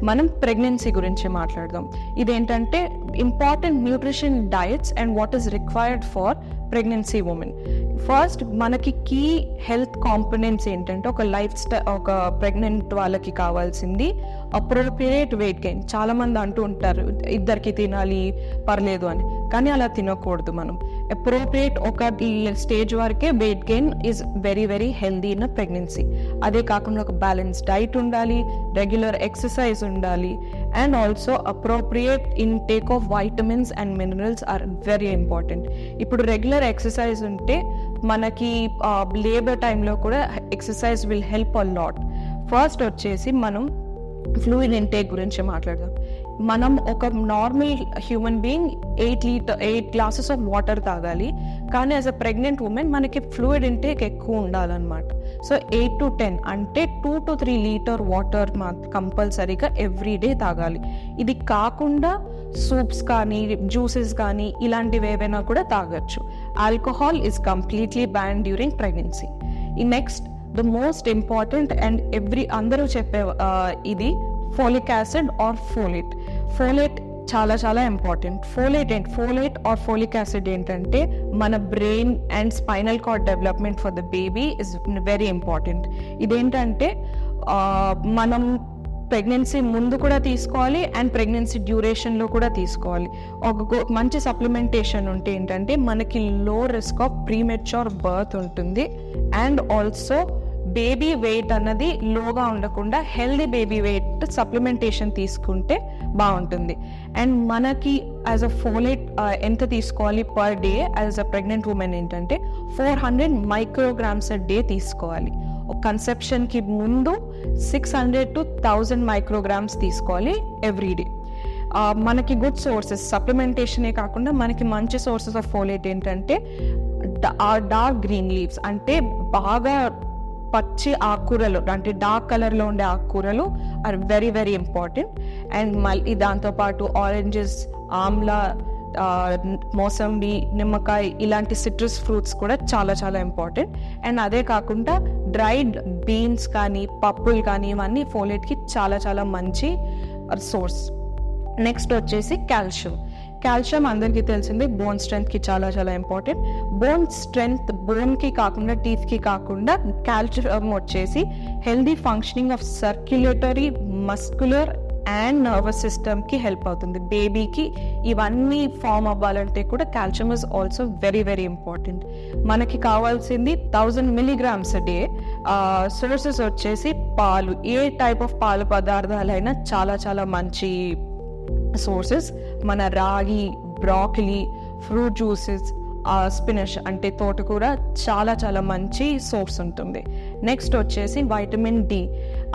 మనం ప్రెగ్నెన్సీ గురించి మాట్లాడదాం. ఇదేంటంటే important nutrition diets and what is required for pregnancy women. First మనకి కీ హెల్త్ కాంపోనెంట్స్ ఏంటంటే ఒక ప్రెగ్నెంట్ వాళ్ళకి కావాల్సింది అప్రోప్రియేట్ వెయిట్ గెయిన్. చాలా మంది అంటూ ఉంటారు ఇద్దరికి తినాలి పర్లేదు అని, కానీ అలా తినకూడదు. మనం అప్రోప్రియేట్ ఒక స్టేజ్ వరకే weight gain is very very healthy in pregnancy. అదే కాకుండా ఒక బ్యాలెన్స్ డైట్ ఉండాలి, రెగ్యులర్ ఎక్సర్సైజ్ ఉండాలి, and also appropriate intake of vitamins and minerals are very important. ఇప్పుడు రెగ్యులర్ ఎక్సర్సైజ్ ఉంటే మనకి లేబర్ టైంలో కూడా exercise will help a lot. First వచ్చేసి మనం ఫ్లూయిడ్ ఇంటేక్ గురించి మాట్లాడదాం. మనం ఒక normal human being 8 glasses of water తాగాలి, కానీ యాజ్ అ ప్రెగ్నెంట్ ఉమెన్ మనకి ఫ్లూయిడ్ ఇంటేక్ ఎక్కువ ఉండాలన్నమాట. సో 8 to 10 అంటే 2 to 3 లీటర్ వాటర్ కంపల్సరీగా ఎవ్రీ డే తాగాలి. ఇది కాకుండా సూప్స్ కానీ జ్యూసెస్ కానీ ఇలాంటివి ఏవైనా కూడా తాగొచ్చు. Alcohol is completely ban during pregnancy. ఈ next the most important and అందరూ చెప్పే ఇది folic acid or folate. Folate చాలా చాలా important. Folate or folic acid ఏంటంటే మన brain and spinal cord development for the baby is very important. ఇదేంటంటే మనం ప్రెగ్నెన్సీ ముందు కూడా తీసుకోవాలి అండ్ ప్రెగ్నెన్సీ డ్యూరేషన్లో కూడా తీసుకోవాలి. ఒక మంచి సప్లిమెంటేషన్ ఉంటే ఏంటంటే మనకి లో రిస్క్ ఆఫ్ ప్రీమెచ్యూర్ బర్త్ ఉంటుంది, అండ్ ఆల్సో బేబీ వెయిట్ అన్నది లోగా ఉండకుండా హెల్దీ బేబీ వెయిట్ సప్లిమెంటేషన్ తీసుకుంటే బాగుంటుంది. అండ్ మనకి యాజ్ అ ఫోలేట్ ఎంత తీసుకోవాలి per day as a pregnant women ఏంటంటే 400 మైక్రోగ్రామ్స్ అ డే తీసుకోవాలి. కన్సెప్షన్కి ముందు 600 to 1000 మైక్రోగ్రామ్స్ తీసుకోవాలి ఎవ్రీ డే. మనకి గుడ్ సోర్సెస్ సప్లిమెంటేషనే కాకుండా మనకి మంచి సోర్సెస్ ఆఫ్ ఫోలేట్ ఏంటంటే డార్క్ గ్రీన్ లీవ్స్ అంటే బాగా పచ్చి ఆకుకూరలు అంటే డార్క్ కలర్లో ఉండే ఆకుకూరలు are very very important. And మళ్ళీ దాంతోపాటు ఆరెంజెస్, ఆమ్లా, మోసంబి, నిమ్మకాయ ఇలాంటి సిట్రస్ ఫ్రూట్స్ కూడా చాలా చాలా ఇంపార్టెంట్. అండ్ అదే కాకుండా డ్రైడ్ బీన్స్ కానీ పప్పులు కానీ ఇవన్నీ ఫోలేట్కి చాలా చాలా మంచి సోర్స్. నెక్స్ట్ వచ్చేసి కాల్షియం అందరికీ తెలిసింది బోన్ స్ట్రెంగ్త్కి చాలా చాలా ఇంపార్టెంట్. బోన్ స్ట్రెంగ్త్ బోన్కి కాకుండా టీత్కి కాకుండా కాల్షియం వచ్చేసి healthy functioning of circulatory, muscular and nervous సిస్టమ్కి హెల్ప్ అవుతుంది. బేబీకి ఇవన్నీ ఫామ్ అవ్వాలంటే కూడా calcium is also very very important. మనకి కావాల్సింది 1000 milligrams a డే. సోర్సెస్ వచ్చేసి పాలు, ఏ టైప్ ఆఫ్ పాలు పదార్థాలైనా చాలా చాలా మంచి సోర్సెస్. మన రాగి, బ్రాకలీ, ఫ్రూట్ జ్యూసెస్, స్పినచ్ అంటే తోటకూర చాలా చాలా మంచి సోర్స్ ఉంటుంది. నెక్స్ట్ వచ్చేసి వైటమిన్ డి.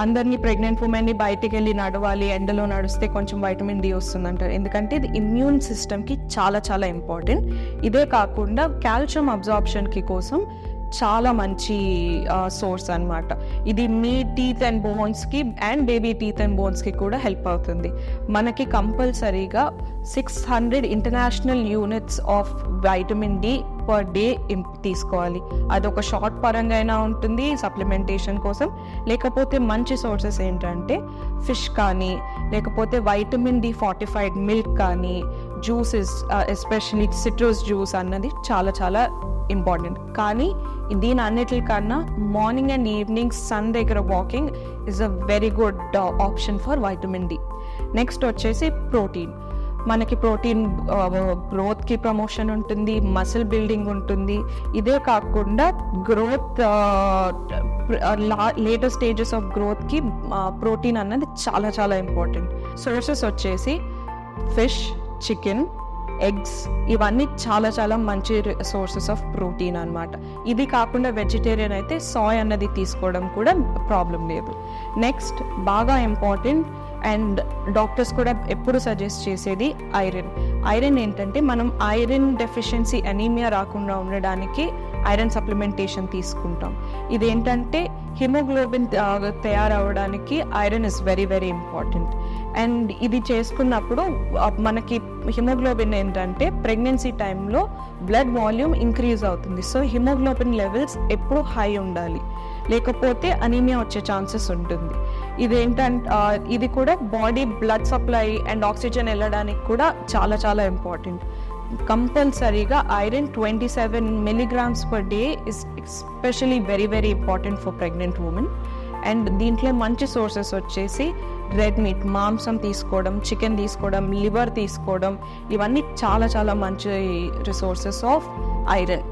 అందరినీ ప్రెగ్నెంట్ ఉమెన్ని బయటికి వెళ్ళి నడవాలి, ఎండలో నడిస్తే కొంచెం వైటమిన్ డి వస్తుందంటారు, ఎందుకంటే ఇది ఇమ్యూన్ సిస్టమ్కి చాలా చాలా ఇంపార్టెంట్. ఇదే కాకుండా కాల్షియం అబ్జార్ప్షన్కి కోసం చాలా మంచి సోర్స్ అన్నమాట. ఇది మీ టీత్ అండ్ బోన్స్కి అండ్ బేబీ టీత్ అండ్ బోన్స్కి కూడా హెల్ప్ అవుతుంది. మనకి కంపల్సరీగా 600 international units of vitamin D per day తీసుకోవాలి. అదొక షార్ట్ పరంగా అయినా ఉంటుంది సప్లిమెంటేషన్ కోసం, లేకపోతే మంచి సోర్సెస్ ఏంటంటే ఫిష్ కానీ, లేకపోతే వైటమిన్ డి ఫార్టిఫైడ్ మిల్క్ కానీ, జ్యూసెస్ ఎస్పెషల్లీ సిట్రస్ జ్యూస్ అన్నది చాలా చాలా ఇంపార్టెంట్. కానీ దీని అన్నిటికన్నా మార్నింగ్ అండ్ ఈవినింగ్ సన్ దగ్గర walking is a very good option for vitamin D. Next వచ్చేసి ప్రోటీన్. మనకి ప్రోటీన్ గ్రోత్కి ప్రమోషన్ ఉంటుంది, మసిల్ బిల్డింగ్ ఉంటుంది. ఇదే కాకుండా గ్రోత్ లేటర్ స్టేజెస్ ఆఫ్ గ్రోత్కి ప్రోటీన్ అన్నది చాలా చాలా ఇంపార్టెంట్. సోర్సెస్ వచ్చేసి ఫిష్, చికెన్, ఎగ్స్ ఇవన్నీ చాలా చాలా మంచి సోర్సెస్ ఆఫ్ ప్రోటీన్ అన్నమాట. ఇది కాకుండా వెజిటేరియన్ అయితే సాయ్ అన్నది తీసుకోవడం కూడా ప్రాబ్లం లేదు. నెక్స్ట్ బాగా ఇంపార్టెంట్ అండ్ డాక్టర్స్ కూడా ఎప్పుడు సజెస్ట్ చేసేది ఐరన్ ఏంటంటే మనం ఐరన్ డెఫిషియన్సీ అనీమియా రాకుండా ఉండడానికి ఐరన్ సప్లిమెంటేషన్ తీసుకుంటాం. ఇదేంటంటే హిమోగ్లోబిన్ తయారవడానికి iron is very very important. And ఇది చేసుకున్నప్పుడు మనకి హిమోగ్లోబిన్ ఏంటంటే ప్రెగ్నెన్సీ టైంలో బ్లడ్ వాల్యూమ్ ఇంక్రీజ్ అవుతుంది. సో హిమోగ్లోబిన్ లెవెల్స్ ఎప్పుడు హై ఉండాలి, లేకపోతే అనీమియా వచ్చే ఛాన్సెస్ ఉంటుంది. ఇది కూడా body blood supply and oxygen వెళ్ళడానికి కూడా చాలా చాలా ఇంపార్టెంట్. కంపల్సరీగా iron 27 milligrams per day is especially very very important for pregnant women. And దీంట్లో మంచి సోర్సెస్ వచ్చేసి రెడ్ మీట్, మాంసం తీసుకోవడం, చికెన్ తీసుకోవడం, లివర్ తీసుకోవడం, ఇవన్నీ చాలా చాలా మంచి రిసోర్సెస్ ఆఫ్ ఐరన్.